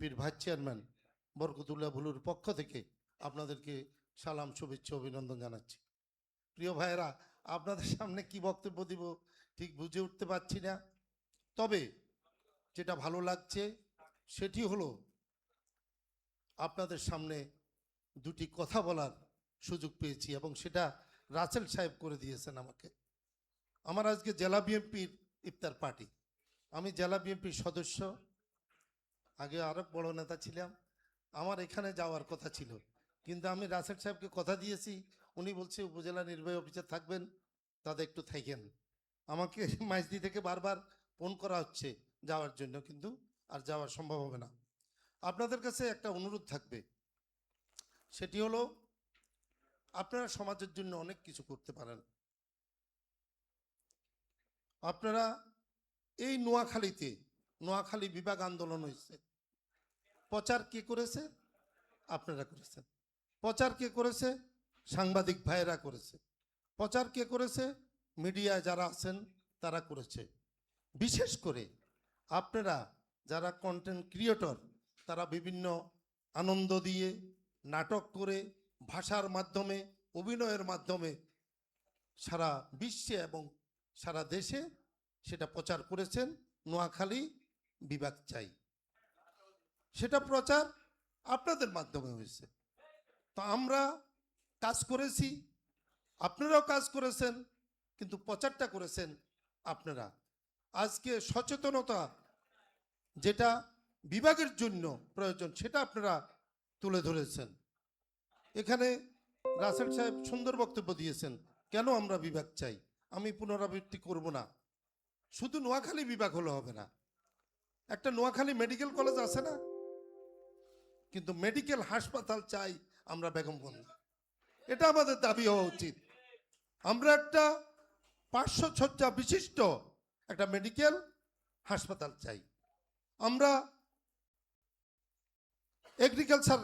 পীর vice chairman Barkatullah ভুলুর পক্ষ থেকে আপনাদেরকে সালাম, শুভেচ্ছা, অভিনন্দন জানাচ্ছি। প্রিয় ভাইয়েরা, আপনাদের সামনে কি বক্তব্য দিব ঠিক বুঝে উঠতে পারছি না। তবে যেটা ভালো লাগছে সেটি হলো আপনাদের সামনে দুটি কথা বলার সুযোগ পেয়েছি এবং সেটা রাসেল সাহেব করে দিয়েছেন আমাকে। আমার আজকে জেলা বিএনপির ইফতার পার্টি। আমি জেলা বিএনপির সদস্য, আগে আরো বড় নেতা ছিলাম। আমার এখানে যাওয়ার কথা ছিল, কিন্তু আমি রাসেল সাহেবকে কথা দিয়েছি। উনি বলছে উপজেলা নির্বাহী অফিসার থাকবেন, তাদের একটু থাকেন। আমাকে মাইজদি থেকে বারবার ফোন করা হচ্ছে যাওয়ার জন্য, কিন্তু আর যাওয়া সম্ভব হবে না। আপনাদের কাছে একটা অনুরোধ থাকবে, সেটি হলো আপনারা সমাজের জন্য অনেক কিছু করতে পারেন। আপনারা এই নোয়াখালী বিভাগ আন্দোলন হয়েছে, প্রচার কে করেছে? আপনারা করেছেন। প্রচার কে করেছে? সাংবাদিক ভাইয়েরা করেছে। প্রচার কে করেছে? মিডিয়ায় যারা আছেন তারা করেছে। বিশেষ করে আপনারা যারা কন্টেন্ট ক্রিয়েটর, তারা বিভিন্ন আনন্দ দিয়ে, নাটক করে, ভাষার মাধ্যমে, অভিনয়ের মাধ্যমে সারা বিশ্বে এবং সারা দেশে সেটা প্রচার করেছেন। নোয়াখালী বিভাগ চাই, সেটা প্রচার আপনাদের মাধ্যমে হয়েছে। তো আমরা কাজ করেছি, আপনারাও কাজ করেছেন, কিন্তু প্রচারটা করেছেন আপনারা। আজকে সচেতনতা যেটা বিভাগের জন্য প্রয়োজন সেটা আপনারা তুলে ধরেছেন। এখানে রাসেল সাহেব সুন্দর বক্তব্য দিয়েছেন কেন আমরা বিভাগ চাই। আমি পুনরাবৃত্তি করব না। শুধু নোয়াখালী বিভাগ হলে হবে না, একটা নোয়াখালী মেডিকেল কলেজ আছে না, কিন্তু মেডিকেল হাসপাতাল চাই আমরা বেগমগঞ্জ। এটা আমাদের দাবি হওয়া উচিত। আমরা একটা 500 শয্যা বিশিষ্ট একটা মেডিকেল হাসপাতাল চাই। আমরা এগ্রিকালচার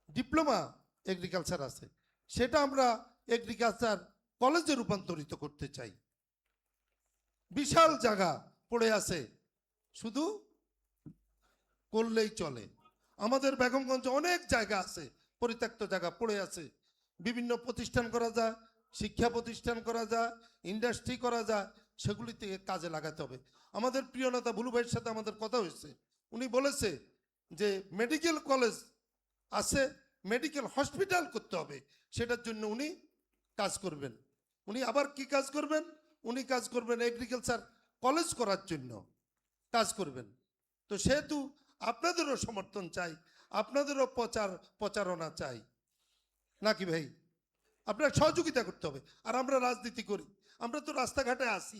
ডিপ্লোমা এগ্রিকালচার আছে, সেটা আমরা এগ্রিকালচার কলেজে রূপান্তরিত করতে চাই। বিশাল জায়গা পড়ে আছে, শুধু করলেই চলে। আমাদের বেগমগঞ্জে অনেক জায়গা আছে, পরিত্যক্ত জায়গা পড়ে আছে। বিভিন্ন প্রতিষ্ঠান করা যায়, শিক্ষা প্রতিষ্ঠান করা যায়, ইন্ডাস্ট্রি করা যায়, সেগুলিতে কাজে লাগাতে হবে। আমাদের প্রিয় নেতা বুলু ভাইয়ের সাথে আমাদের কথা হয়েছে, উনি বলেছে যে মেডিকেল কলেজ আছে, মেডিকেল হসপিটাল করতে হবে, সেটার জন্য উনি কাজ করবেন। উনি আবার কি কাজ করবেন? উনি কাজ করবেন এগ্রিকালচার কলেজ করার জন্য কাজ করবেন। তো সেহেতু আপনাদেরও সমর্থন চাই, আপনাদেরও প্রচারণা চাই, নাকি ভাই? আপনারা সহযোগিতা করতে হবে। আর আমরা রাজনীতি করি, আমরা তো রাস্তাঘাটে আসি,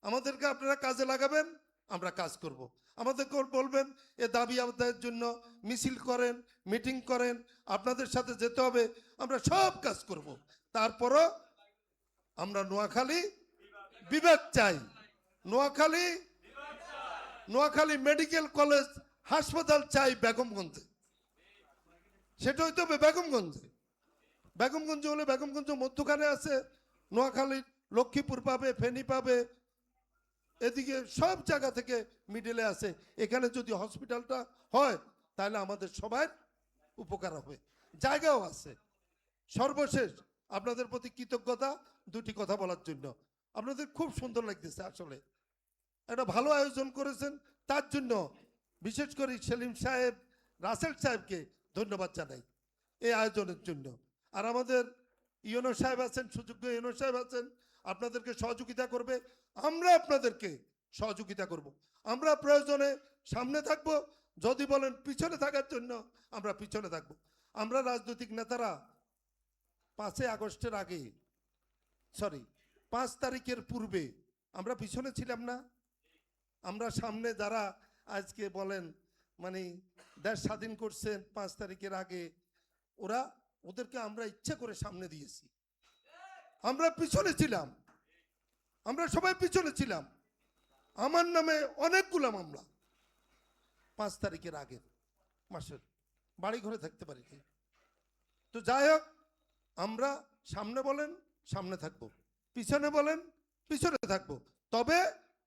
আমাদেরকে আপনারা কাজে লাগাবেন, আমরা কাজ করব। আমাদেরকে বলবেন এ দাবি আদায়ের জন্য মিছিল করেন, মিটিং করেন, আপনাদের সাথে যেতে হবে, আমরা সব কাজ করব। তারপরও আমরা নোয়াখালী বিভাগ চাই। নোয়াখালী মেডিকেল কলেজ হাসপাতাল চাই বেগমগঞ্জে। সেটা হইতে হবে বেগমগঞ্জে। বেগমগঞ্জে হলে বেগমগঞ্জ মধ্যখানে আছে, নোয়াখালীর লক্ষ্মীপুর পাবে, ফেনী পাবে, এদিকে সব জায়গা থেকে মিডলে আছে। এখানে যদি হসপিটালটা হয় তাহলে আমাদের সবার উপকার হবে, জায়গাও আছে। সর্বশেষ আপনাদের প্রতি কৃতজ্ঞতা দুটি কথা বলার জন্য। আপনাদের খুব সুন্দর লাগতেছে, আসলে একটা ভালো আয়োজন করেছেন, তার জন্য বিশেষ করে সেলিম সাহেব, রাসেল সাহেবকে ধন্যবাদ জানাই এই আয়োজনের জন্য। আর আমাদের ইউনো সাহেব আছেন, সুযোগ্য ইউনো সাহেব আছেন, আপনাদেরকে সহযোগিতা করবে, আমরা আপনাদেরকে সহযোগিতা করব। আমরা প্রয়োজনে সামনে থাকব, যদি বলেন পিছনে থাকার জন্য আমরা পিছনে থাকব। আমরা রাজনৈতিক নেতারা 5 আগস্টের আগে, 5 তারিখের পূর্বে আমরা পিছনে ছিলাম না। আমরা সামনে যারা আজকে বলেন মানে দেশ স্বাধীন করছেন 5 তারিখের আগে, ওদেরকে আমরা ইচ্ছা করে সামনে দিয়েছি। আমরা পিছনে ছিলাম, আমরা সবাই পিছনে ছিলাম। আমার নামে অনেকগুলো মামলা 5 তারিখের আগের মাসের, বাড়ি ঘরে থাকতে পারি। তো যাই হোক, আমরা সামনে বলেন সামনে থাকবো, পিছনে বলেন পিছনে থাকবো, তবে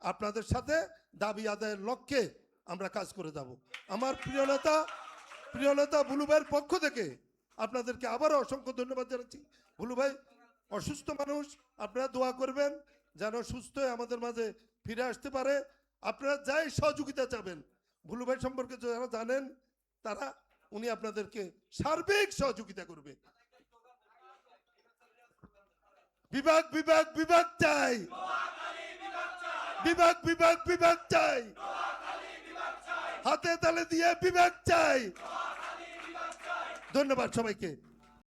আপনাদের সাথে দাবি আদায়ের লক্ষ্যে আমরা কাজ করে যাব। আমার প্রিয় নেতা বুলু ভাইয়ের পক্ষ থেকে আপনাদেরকে আবারও অসংখ্য ধন্যবাদ জানাচ্ছি। বুলু ভাই অসুস্থ মানুষ, আপনারা দোয়া করবেন যেন সুস্থ হয়ে আমাদের মাঝে ফিরে আসতে পারে। আপনারা যাই সহযোগিতা চাবেন, বুলু ভাই সম্পর্কে যারা জানেন তারা, উনি আপনাদেরকে সার্বিক সহযোগিতা করবে। বিভাগ বিভাগ বিভাগ চাই, বিভাগ বিভাগ বিভাগ চাই, হাতে তালে দিয়ে বিভাগ চাই। ধন্যবাদ সবাইকে।